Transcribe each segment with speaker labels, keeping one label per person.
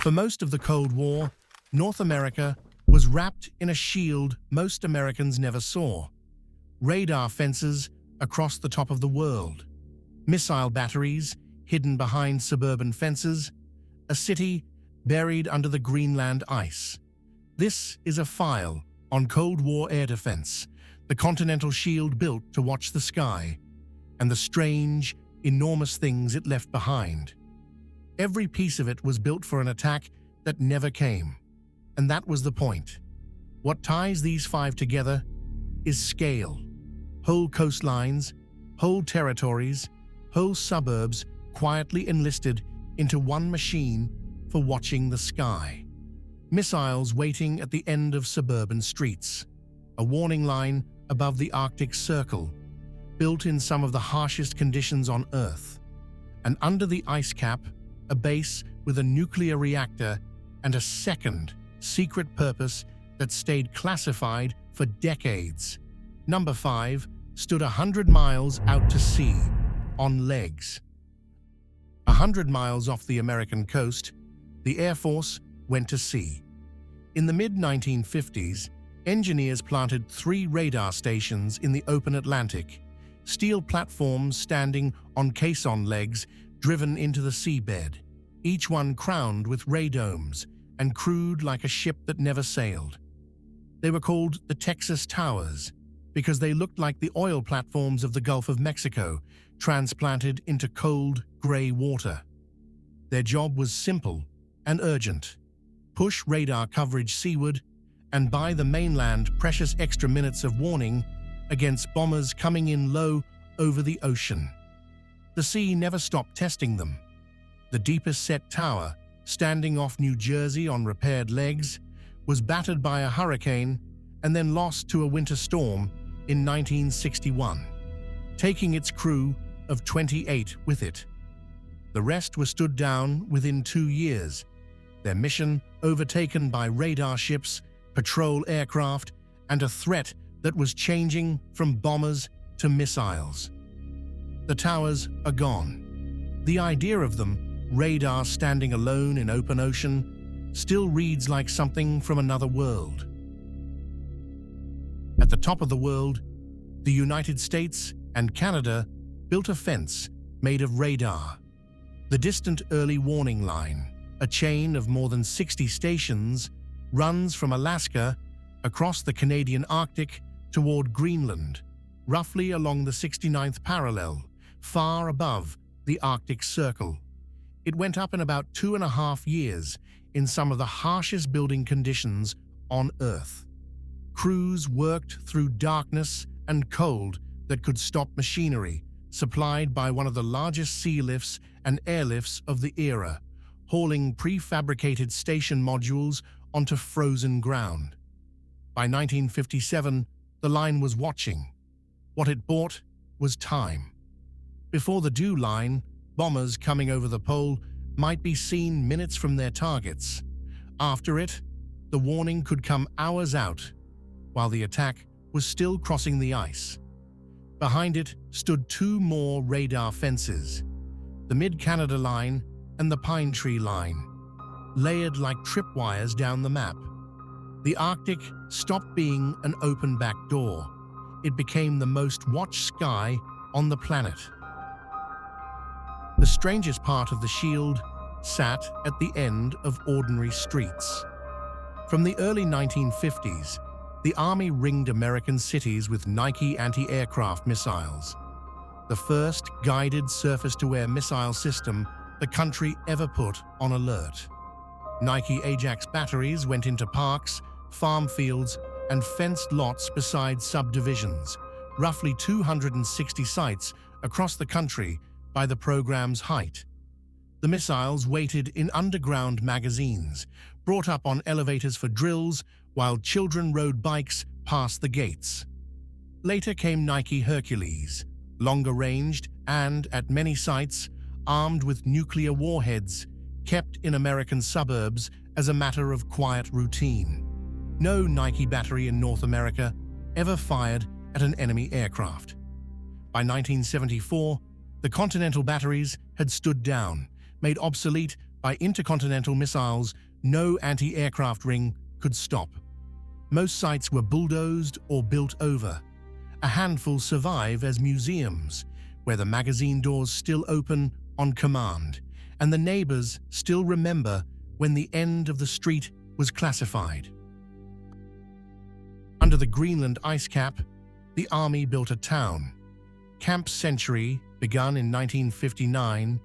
Speaker 1: For most of the Cold War, North America was wrapped in a shield most Americans never saw. Radar fences across the top of the world, missile batteries hidden behind suburban fences, a city buried under the Greenland ice. This is a file on Cold War air defense, the continental shield built to watch the sky, and the strange, enormous things it left behind. Every piece of it was built for an attack that never came. And that was the point. What ties these five together is scale. Whole coastlines, whole territories, whole suburbs quietly enlisted into one machine for watching the sky. Missiles waiting at the end of suburban streets. A warning line above the Arctic Circle, built in some of the harshest conditions on Earth. And under the ice cap, a base with a nuclear reactor and a second secret purpose that stayed classified for decades. Number 5 stood 100 miles out to sea, on legs. 100 miles off the American coast, the Air Force went to sea. In the mid-1950s, engineers planted 3 radar stations in the open Atlantic, steel platforms standing on caisson legs driven into the seabed, each one crowned with radomes and crewed like a ship that never sailed. They were called the Texas Towers because they looked like the oil platforms of the Gulf of Mexico, transplanted into cold, gray water. Their job was simple and urgent: push radar coverage seaward and buy the mainland precious extra minutes of warning against bombers coming in low over the ocean. The sea never stopped testing them. The deepest set tower, standing off New Jersey on repaired legs, was battered by a hurricane and then lost to a winter storm in 1961, taking its crew of 28 with it. The rest were stood down within 2 years, their mission overtaken by radar ships, patrol aircraft, and a threat that was changing from bombers to missiles. The towers are gone. The idea of them, radar standing alone in open ocean, still reads like something from another world. At the top of the world, the United States and Canada built a fence made of radar. The distant early warning line, a chain of more than 60 stations, runs from Alaska across the Canadian Arctic toward Greenland, roughly along the 69th parallel, far above the Arctic Circle. It went up in about 2.5 years in some of the harshest building conditions on Earth. Crews worked through darkness and cold that could stop machinery, supplied by one of the largest sea lifts and airlifts of the era, hauling prefabricated station modules onto frozen ground. By 1957, the line was watching. What it bought was time. Before the due line, bombers coming over the pole might be seen minutes from their targets. After it, the warning could come hours out, while the attack was still crossing the ice. Behind it stood 2 more radar fences, the Mid-Canada line and the Pine Tree line, layered like tripwires down the map. The Arctic stopped being an open back door. It became the most watched sky on the planet. The strangest part of the shield sat at the end of ordinary streets. From the early 1950s, the Army ringed American cities with Nike anti-aircraft missiles, the first guided surface-to-air missile system the country ever put on alert. Nike Ajax batteries went into parks, farm fields, and fenced lots beside subdivisions, roughly 260 sites across the country by the program's height. The missiles waited in underground magazines, brought up on elevators for drills, while children rode bikes past the gates. Later came Nike Hercules, longer-ranged and, at many sites, armed with nuclear warheads, kept in American suburbs as a matter of quiet routine. No Nike battery in North America ever fired at an enemy aircraft. By 1974, the Continental batteries had stood down, made obsolete by intercontinental missiles no anti-aircraft ring could stop. Most sites were bulldozed or built over. A handful survive as museums, where the magazine doors still open on command, and the neighbors still remember when the end of the street was classified. Under the Greenland ice cap, the Army built a town. Camp Century, begun in 1959,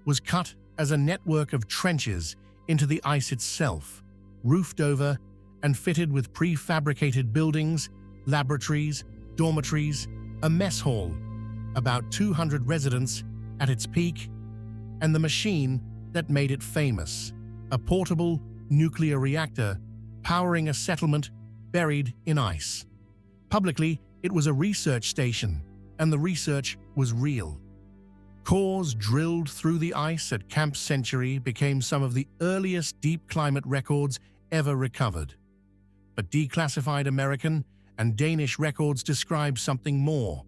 Speaker 1: was cut as a network of trenches into the ice itself, roofed over and fitted with prefabricated buildings, laboratories, dormitories, a mess hall, about 200 residents at its peak, and the machine that made it famous, a portable nuclear reactor powering a settlement buried in ice. Publicly, it was a research station, and the research was real. Cores drilled through the ice at Camp Century became some of the earliest deep climate records ever recovered. But declassified American and Danish records describe something more.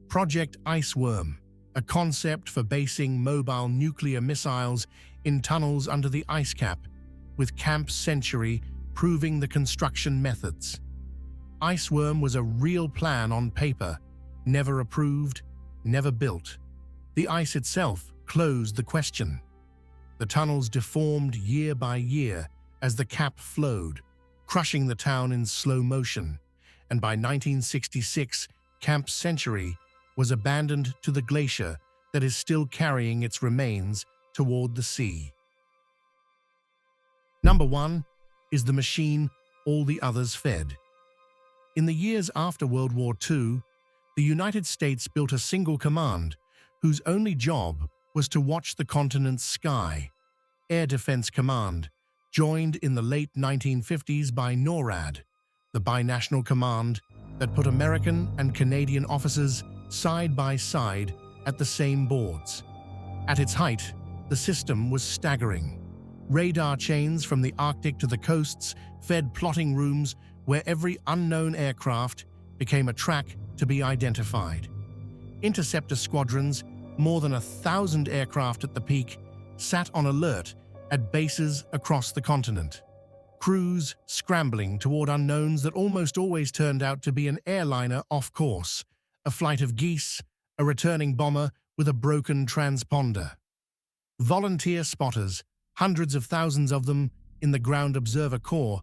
Speaker 1: Project Iceworm, a concept for basing mobile nuclear missiles in tunnels under the ice cap, with Camp Century proving the construction methods. Iceworm was a real plan on paper, never approved, never built. The ice itself closed the question. The tunnels deformed year by year as the cap flowed, crushing the town in slow motion, and by 1966, Camp Century was abandoned to the glacier that is still carrying its remains toward the sea. Number 1 is the machine all the others fed. In the years after World War II, the United States built a single command whose only job was to watch the continent's sky. Air Defense Command, joined in the late 1950s by NORAD, the binational command that put American and Canadian officers side by side at the same boards. At its height, the system was staggering. Radar chains from the Arctic to the coasts fed plotting rooms where every unknown aircraft became a track to be identified. Interceptor squadrons, more than 1,000 aircraft at the peak, sat on alert at bases across the continent. Crews scrambling toward unknowns that almost always turned out to be an airliner off course, a flight of geese, a returning bomber with a broken transponder. Volunteer spotters, hundreds of thousands of them in the Ground Observer Corps,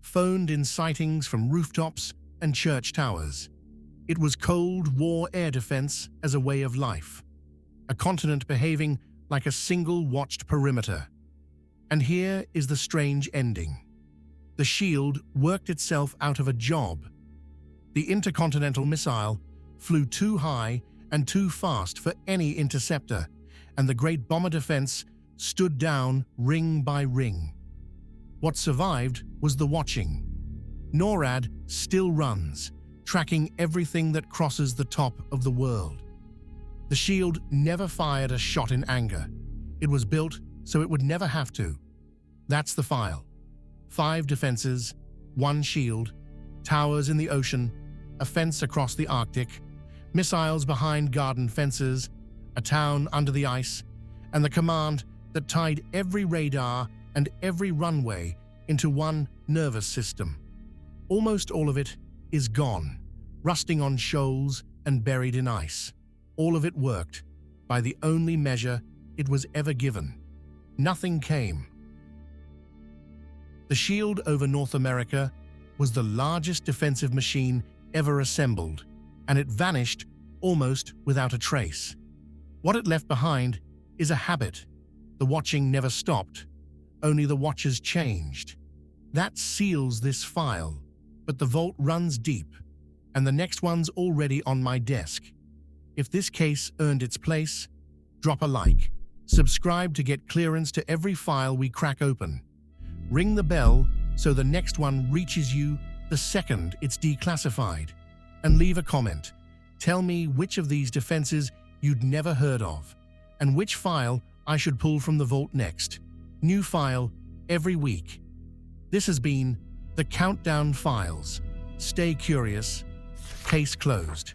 Speaker 1: phoned in sightings from rooftops and church towers. It was Cold War air defense as a way of life, a continent behaving like a single watched perimeter. And here is the strange ending. The shield worked itself out of a job. The intercontinental missile flew too high and too fast for any interceptor, and the great bomber defense stood down ring by ring. What survived was the watching. NORAD still runs, tracking everything that crosses the top of the world. The shield never fired a shot in anger. It was built so it would never have to. That's the file. 5 defenses, 1 shield, towers in the ocean, a fence across the Arctic, missiles behind garden fences, a town under the ice, and the command that tied every radar and every runway into one nervous system. Almost all of it is gone, rusting on shoals and buried in ice. All of it worked by the only measure it was ever given. Nothing came. The shield over North America was the largest defensive machine ever assembled, and it vanished almost without a trace. What it left behind is a habit. The watching never stopped, only the watchers changed. That seals this file, but the vault runs deep, and the next one's already on my desk. If this case earned its place, drop a like. Subscribe to get clearance to every file we crack open. Ring the bell so the next one reaches you the second it's declassified. And leave a comment. Tell me which of these defenses you'd never heard of, and which file I should pull from the vault next. New file every week. This has been the Countdown Files. Stay curious. Case closed.